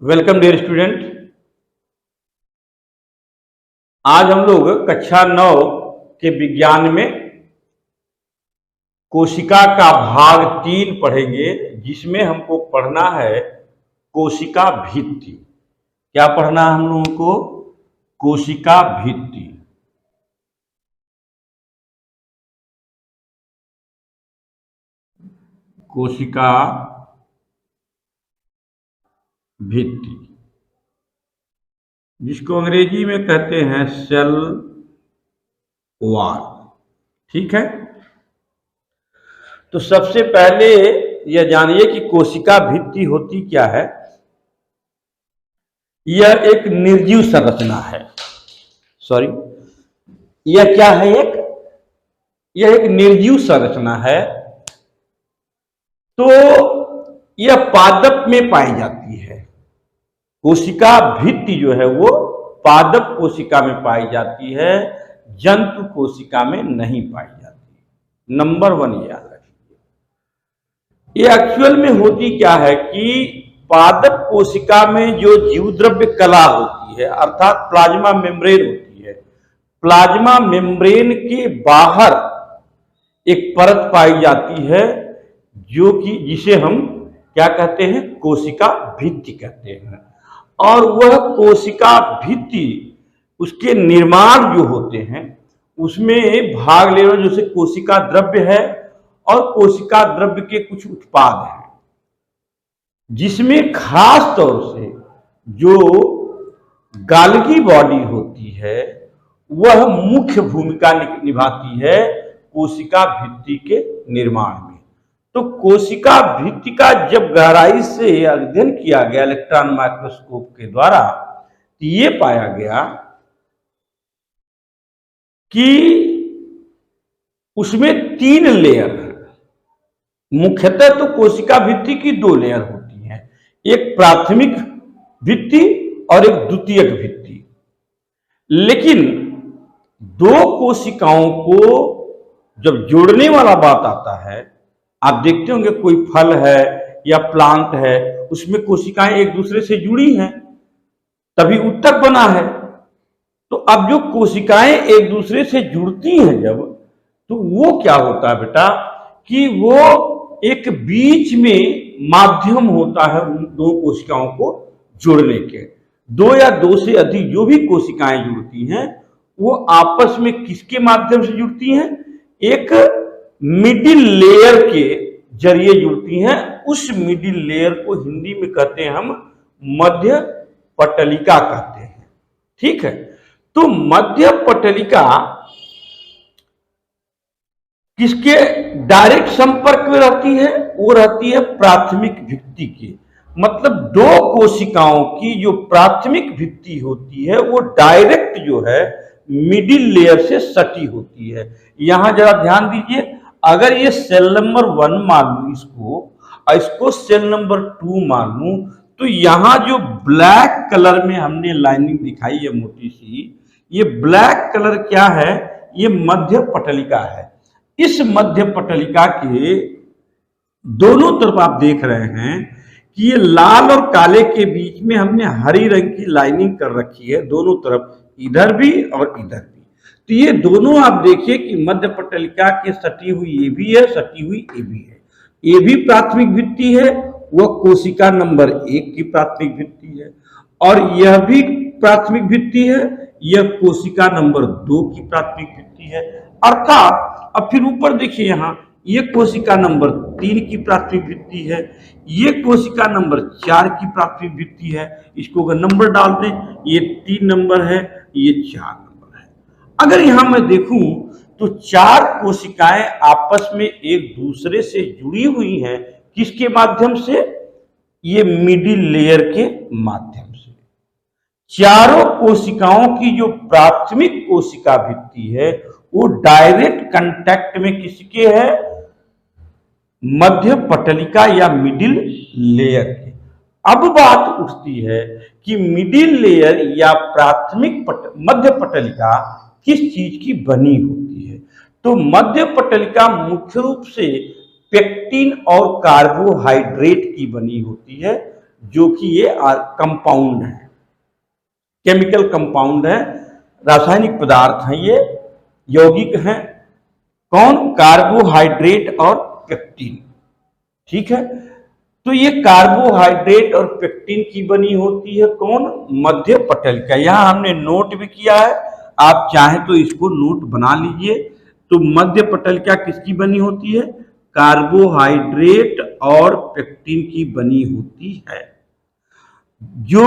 Welcome dear student. आज हम लोग कक्षा 9 के विज्ञान में कोशिका का भाग 3 पढ़ेंगे, जिसमें हमको पढ़ना है कोशिका भित्ति। क्या पढ़ना है हम लोगों को? कोशिका भित्ति। कोशिका भित्ति, जिसको अंग्रेजी में कहते हैं सेल वॉल। ठीक है, तो सबसे पहले यह जानिए कि कोशिका भित्ति होती क्या है। यह एक निर्जीव संरचना है। यह क्या है? यह एक निर्जीव संरचना है। तो यह पादप में पाई जाती है। कोशिका भित्ति जो है वो पादप कोशिका में पाई जाती है, जंतु कोशिका में नहीं पाई जाती। नंबर 1 याद रखिए। ये एक्चुअल में होती क्या है कि पादप कोशिका में जो जीव द्रव्य कला होती है, अर्थात प्लाज्मा मेम्ब्रेन होती है, प्लाज्मा मेम्ब्रेन के बाहर एक परत पाई जाती है जो कि जिसे हम क्या कहते हैं? कोशिका भित्ति कहते हैं। और वह कोशिका भित्ति, उसके निर्माण जो होते हैं उसमें भाग ले रहे, जैसे कोशिका द्रव्य है और कोशिका द्रव्य के कुछ उत्पाद हैं, जिसमें खास तौर से जो गाल्गी बॉडी होती है वह मुख्य भूमिका निभाती है कोशिका भित्ति के निर्माण में। तो कोशिका भित्ति का जब गहराई से अध्ययन किया गया इलेक्ट्रॉन माइक्रोस्कोप के द्वारा, तो ये पाया गया कि उसमें 3 लेयर हैं। मुख्यतः तो कोशिका भित्ति की 2 लेयर होती हैं, एक प्राथमिक भित्ति और एक द्वितीयक भित्ति। लेकिन 2 कोशिकाओं को जब जोड़ने वाला बात आता है, आप देखते होंगे कोई फल है या प्लांट है, उसमें कोशिकाएं एक दूसरे से जुड़ी हैं, तभी उत्तक बना है। तो अब जो कोशिकाएं एक दूसरे से जुड़ती हैं जब, तो वो क्या होता है बेटा कि वो एक बीच में माध्यम होता है उन 2 कोशिकाओं को जोड़ने के। 2 या 2 से अधिक जो भी कोशिकाएं जुड़ती हैं वो आपस में किसके माध्यम से जुड़ती हैं? एक मिडिल लेयर के जरिए जुड़ती हैं। उस मिडिल लेयर को हिंदी में कहते हैं हम मध्य पटलिका कहते हैं। ठीक है, तो मध्य पटलिका किसके डायरेक्ट संपर्क में रहती है? वो रहती है प्राथमिक भित्ति के। मतलब 2 कोशिकाओं की जो प्राथमिक भित्ति होती है वो डायरेक्ट जो है मिडिल लेयर से सटी होती है। यहां जरा ध्यान दीजिए, अगर ये सेल नंबर 1 मान लू इसको सेल नंबर 2 मान लू, तो यहां जो ब्लैक कलर में हमने लाइनिंग दिखाई है मोटी सी, ये ब्लैक कलर क्या है? ये मध्य पटलिका है। इस मध्य पटलिका के दोनों तरफ आप देख रहे हैं कि ये लाल और काले के बीच में हमने हरी रंग की लाइनिंग कर रखी है, दोनों तरफ, इधर भी और इधर भी। तो ये दोनों आप देखिए कि मध्य पटलिका के सटी हुई ये भी है, सटी हुई ये भी है। ये भी प्राथमिक भित्ति है, वह कोशिका नंबर 1 की प्राथमिक भित्ति है, और यह भी प्राथमिक भित्ति है, यह कोशिका नंबर 2 की प्राथमिक भित्ति है। अर्थात अब फिर ऊपर देखिए, यहाँ ये कोशिका नंबर 3 की प्राथमिक भित्ति है, ये कोशिका नंबर 4 की प्राथमिक भित्ति है। इसको अगर नंबर डाल दें, ये 3 नंबर है, ये 4 नंबर है। अगर यहां मैं देखूं तो 4 कोशिकाएं आपस में एक दूसरे से जुड़ी हुई हैं, किसके माध्यम से? ये मिडिल लेयर के माध्यम से। चारों कोशिकाओं की जो प्राथमिक कोशिका भित्ति है वो डायरेक्ट कांटेक्ट में किसके है? मध्य पटलिका या मिडिल लेयर के। अब बात उठती है कि मिडिल लेयर या प्राथमिक मध्य पटलिका किस चीज की बनी होती है? तो मध्य पटलिका मुख्य रूप से पेक्टिन और कार्बोहाइड्रेट की बनी होती है। जो कि ये कंपाउंड है, केमिकल कंपाउंड है, रासायनिक पदार्थ हैं, ये यौगिक हैं। कौन? कार्बोहाइड्रेट और पेक्टिन। ठीक है, तो ये कार्बोहाइड्रेट और पेक्टिन की बनी होती है कौन? मध्य पटलिका। यहां हमने नोट भी किया है, आप चाहें तो इसको नोट बना लीजिए। तो मध्य पटलिका किसकी बनी होती है? कार्बोहाइड्रेट और पेक्टिन की बनी होती है, जो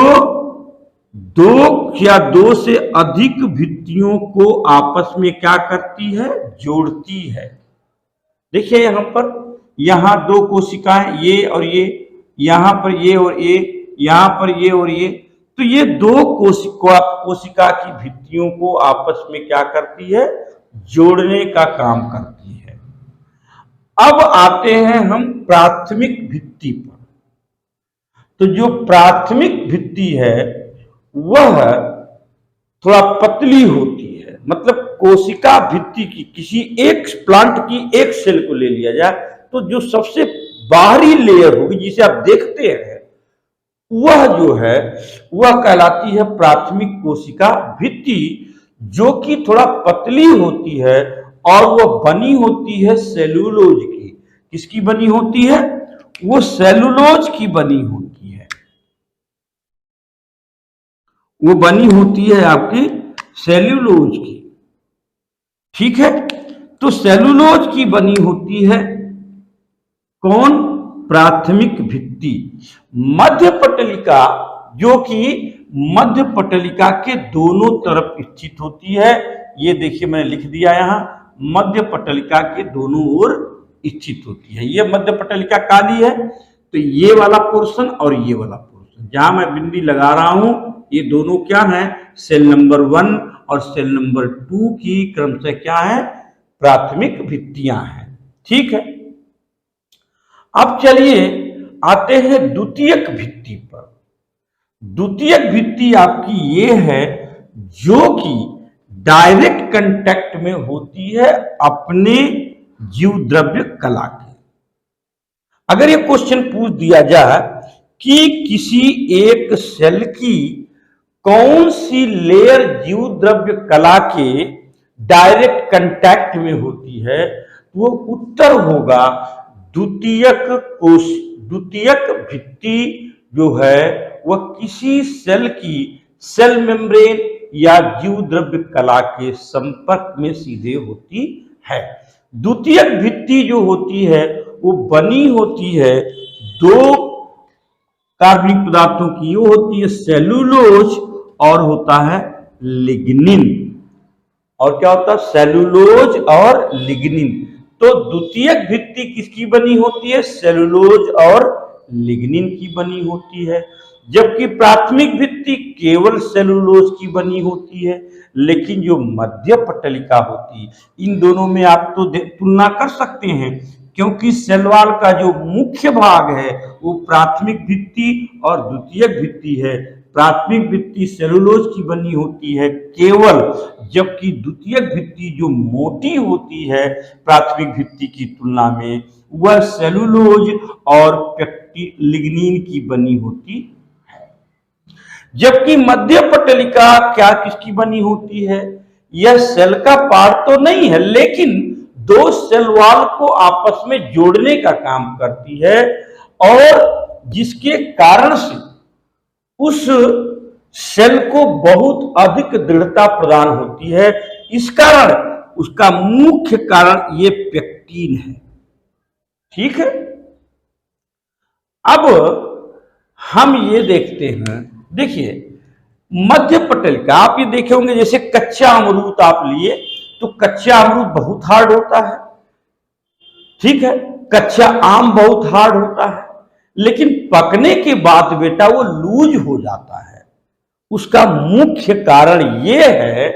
दो या दो से अधिक भित्तियों को आपस में क्या करती है? जोड़ती है। देखिए यहां पर, यहां दो कोशिकाएं, ये और ये, यहां पर ये और ये, यहां पर ये और ये, तो ये दो कोशिका की भित्तियों को आपस में क्या करती है? जोड़ने का काम करती है। अब आते हैं हम प्राथमिक भित्ति पर। तो जो प्राथमिक भित्ति है वह थोड़ा पतली होती है, मतलब कोशिका भित्ति की, किसी एक प्लांट की एक सेल को ले लिया जाए तो जो सबसे बाहरी लेयर होगी जिसे आप देखते हैं, वह जो है वह कहलाती है प्राथमिक कोशिका भित्ति, जो कि थोड़ा पतली होती है और वह बनी होती है सेलुलोज की। किसकी बनी होती है? वो सेलुलोज की बनी होती है, वो बनी होती है आपकी सेल्यूलोज की। ठीक है, तो सेलुलोज की बनी होती है कौन? प्राथमिक भित्ति। मध्य पटलिका, जो कि मध्य पटलिका के दोनों तरफ स्थित होती है, ये देखिए मैंने लिख दिया यहां, मध्य पटलिका के दोनों ओर स्थित होती है। ये मध्य पटलिका काली है, तो ये वाला पोर्शन और ये वाला पोर्शन जहां मैं बिंदी लगा रहा हूं, ये दोनों क्या है? सेल नंबर 1 और सेल नंबर 2 की क्रमशः क्या है? प्राथमिक भित्तियां हैं। ठीक है, अब चलिए आते हैं द्वितीयक भित्ति पर। द्वितीयक भित्ति आपकी ये है जो कि डायरेक्ट कांटेक्ट में होती है अपने जीव द्रव्य कला के। अगर ये क्वेश्चन पूछ दिया जाए कि किसी एक सेल की कौन सी लेयर जीव द्रव्य कला के डायरेक्ट कांटेक्ट में होती है, वो उत्तर होगा द्वितीयक भित्ति जो है वह किसी सेल की सेल मेम्ब्रेन या जीव द्रव्य कला के संपर्क में सीधे होती है। द्वितीयक भित्ति जो होती है वो बनी होती है दो कार्बनिक पदार्थों की, वो होती है सेलुलोज और होता है लिग्निन। और क्या होता है? सेलुलोज और लिग्निन। तो द्वितीयक भित्ति किसकी बनी होती है? सेलुलोज और लिग्निन की बनी होती है, जबकि प्राथमिक भित्ति केवल सेलुलोज की बनी होती है। लेकिन जो मध्य पटलिका होती है, इन दोनों में आप तो तुलना कर सकते हैं, क्योंकि सेल वॉल का जो मुख्य भाग है वो प्राथमिक भित्ति और द्वितीयक भित्ति है। प्राथमिक भित्ति सेलुलोज की बनी होती है केवल, जबकि द्वितीयक भित्ति जो मोटी होती है प्राथमिक भित्ति की तुलना में, वह सेलुलोज और लिग्निन की बनी होती है। जबकि मध्य पटलिका क्या किसकी बनी होती है? यह सेल का पार्ट तो नहीं है, लेकिन दो सेल वॉल को आपस में जोड़ने का काम करती है, और जिसके कारण से उस सेल को बहुत अधिक दृढ़ता प्रदान होती है। इस कारण उसका मुख्य कारण ये पेक्टिन है। ठीक है, अब हम ये देखते हैं, देखिए मध्य पटलिका आप ये देखे होंगे, जैसे कच्चा अमरूद आप लिए तो कच्चा अमरूद बहुत हार्ड होता है। ठीक है, कच्चा आम बहुत हार्ड होता है, लेकिन पकने के बाद बेटा वो लूज हो जाता है। उसका मुख्य कारण ये है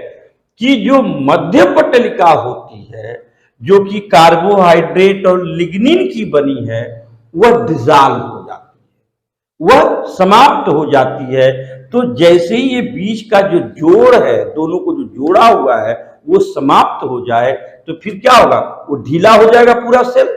कि जो मध्य पटलिका होती है, जो कि कार्बोहाइड्रेट और लिग्निन की बनी है, वह डिसॉल्व हो जाती है, वह समाप्त हो जाती है। तो जैसे ही ये बीच का जो जोड़ है, दोनों को जो जोड़ा हुआ है, वो समाप्त हो जाए तो फिर क्या होगा? वो ढीला हो जाएगा पूरा सेल।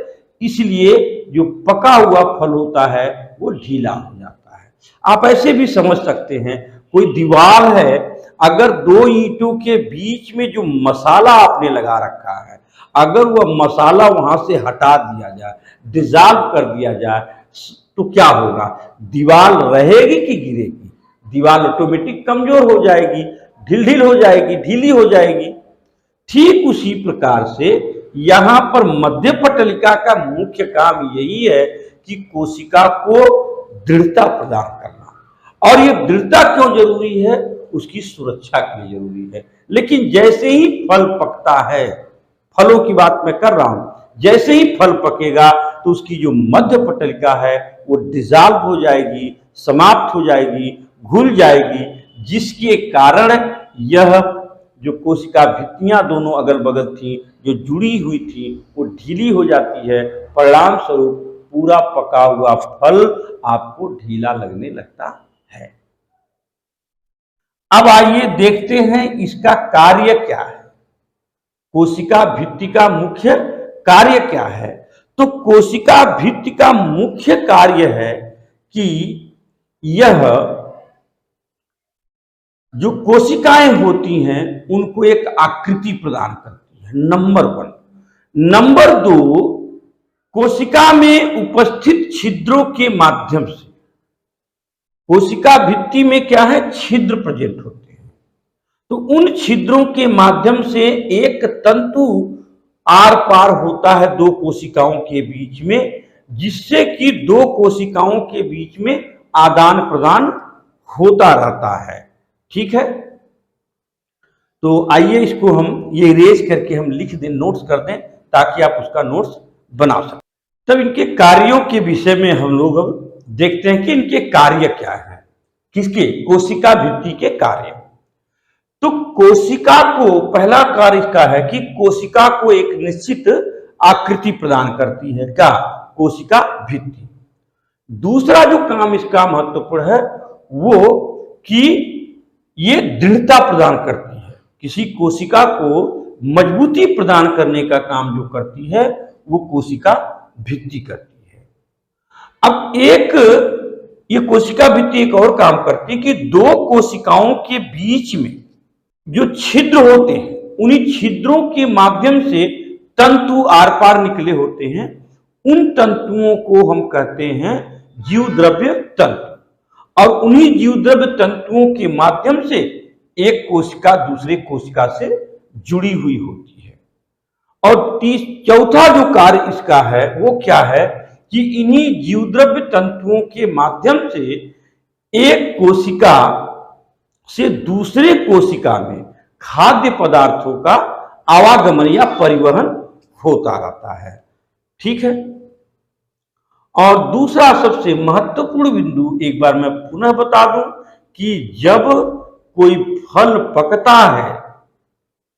इसलिए जो पका हुआ फल होता है वो ढीला हो जाता है। आप ऐसे भी समझ सकते हैं, कोई दीवार है, अगर दो ईंटों के बीच में जो मसाला आपने लगा रखा है, अगर वह मसाला वहां से हटा दिया जाए, डिसॉल्व कर दिया जाए, तो क्या होगा? दीवार रहेगी कि गिरेगी? दीवार ऑटोमेटिक कमजोर हो जाएगी, ढिल हो जाएगी, ढीली हो जाएगी। ठीक उसी प्रकार से यहां पर मध्य पटलिका का मुख्य काम यही है कि कोशिका को दृढ़ता प्रदान करना। और ये दृढ़ता क्यों जरूरी है? उसकी सुरक्षा के लिए जरूरी है। लेकिन जैसे ही फल पकता है, फलों की बात मैं कर रहा हूं, जैसे ही फल पकेगा तो उसकी जो मध्य पटलिका है वो डिसॉल्व हो जाएगी, समाप्त हो जाएगी, घुल जाएगी, जिसके कारण यह जो कोशिका भित्तियां दोनों अगल बगल थी, जो जुड़ी हुई थी, वो ढीली हो जाती है। परिणाम स्वरूप पूरा पका हुआ फल आपको ढीला लगने लगता है। अब आइए देखते हैं इसका कार्य क्या है। कोशिका भित्ति का मुख्य कार्य क्या है? तो कोशिका भित्ति का मुख्य कार्य है कि यह जो कोशिकाएं होती हैं उनको एक आकृति प्रदान करती है, नंबर 1। नंबर 2, कोशिका में उपस्थित छिद्रों के माध्यम से, कोशिका भित्ति में क्या है? छिद्र प्रेजेंट होते हैं। तो उन छिद्रों के माध्यम से एक तंतु आर पार होता है दो कोशिकाओं के बीच में, जिससे कि दो कोशिकाओं के बीच में आदान प्रदान होता रहता है। ठीक है, तो आइए इसको हम ये इरेज करके हम लिख दें, नोट्स कर दें, ताकि आप उसका नोट्स बना सकें। तब इनके कार्यों के विषय में हम लोग अब देखते हैं कि इनके कार्य क्या है। किसके? कोशिका भित्ति के कार्य। तो कोशिका को पहला कार्य इसका है कि कोशिका को एक निश्चित आकृति प्रदान करती है, क्या? कोशिका भित्ति। दूसरा जो काम इसका महत्वपूर्ण है वो कि ये दृढ़ता प्रदान करती है। किसी कोशिका को मजबूती प्रदान करने का काम जो करती है वो कोशिका भित्ति करती है। अब ये कोशिका भित्ति एक और काम करती है कि दो कोशिकाओं के बीच में जो छिद्र होते हैं, उन्हीं छिद्रों के माध्यम से तंतु आर पार निकले होते हैं। उन तंतुओं को हम कहते हैं जीवद्रव्य तंतु, और उन्हीं जीवद्रव्य तंतुओं के माध्यम से एक कोशिका दूसरे कोशिका से जुड़ी हुई होती है। और चौथा जो कार्य इसका है वो क्या है कि इन्हीं जीवद्रव्य तंतुओं के माध्यम से एक कोशिका से दूसरे कोशिका में खाद्य पदार्थों का आवागमन या परिवहन होता रहता है। ठीक है, और दूसरा सबसे महत्वपूर्ण बिंदु एक बार मैं पुनः बता दूं कि जब कोई फल पकता है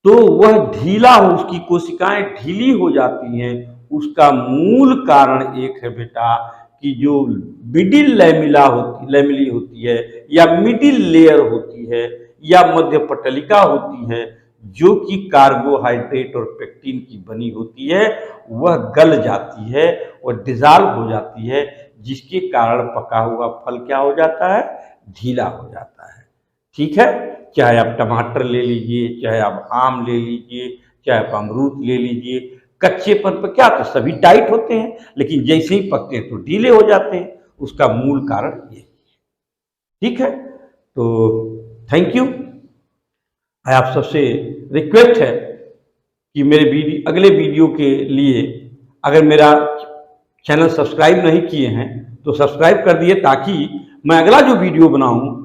तो वह ढीला हो, उसकी कोशिकाएं ढीली हो जाती हैं। उसका मूल कारण एक है बेटा कि जो मिडिल लैमिली होती है, या मिडिल लेयर होती है, या मध्य पटलिका होती है, जो कि कार्बोहाइड्रेट और पेक्टिन की बनी होती है, वह गल जाती है और डिसॉल्व हो जाती है, जिसके कारण पका हुआ फल क्या हो जाता है? ढीला हो जाता है। ठीक है, चाहे आप टमाटर ले लीजिए, चाहे आप आम ले लीजिए, चाहे आप अमरूद ले लीजिए, कच्चेपन पर क्या तो सभी टाइट होते हैं, लेकिन जैसे ही पकते हैं तो ढीले हो जाते हैं। उसका मूल कारण ये है। ठीक है, तो थैंक यू। आप सबसे रिक्वेस्ट है कि मेरे अगले वीडियो के लिए अगर मेरा चैनल सब्सक्राइब नहीं किए हैं तो सब्सक्राइब कर दिए, ताकि मैं अगला जो वीडियो बनाऊं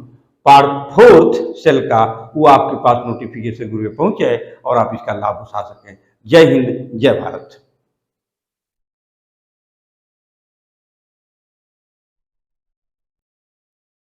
पार्ट 4 सेल का, वो आपके पास नोटिफिकेशन के रूप में पहुंच जाए और आप इसका लाभ उठा सकें। जय हिंद, जय भारत।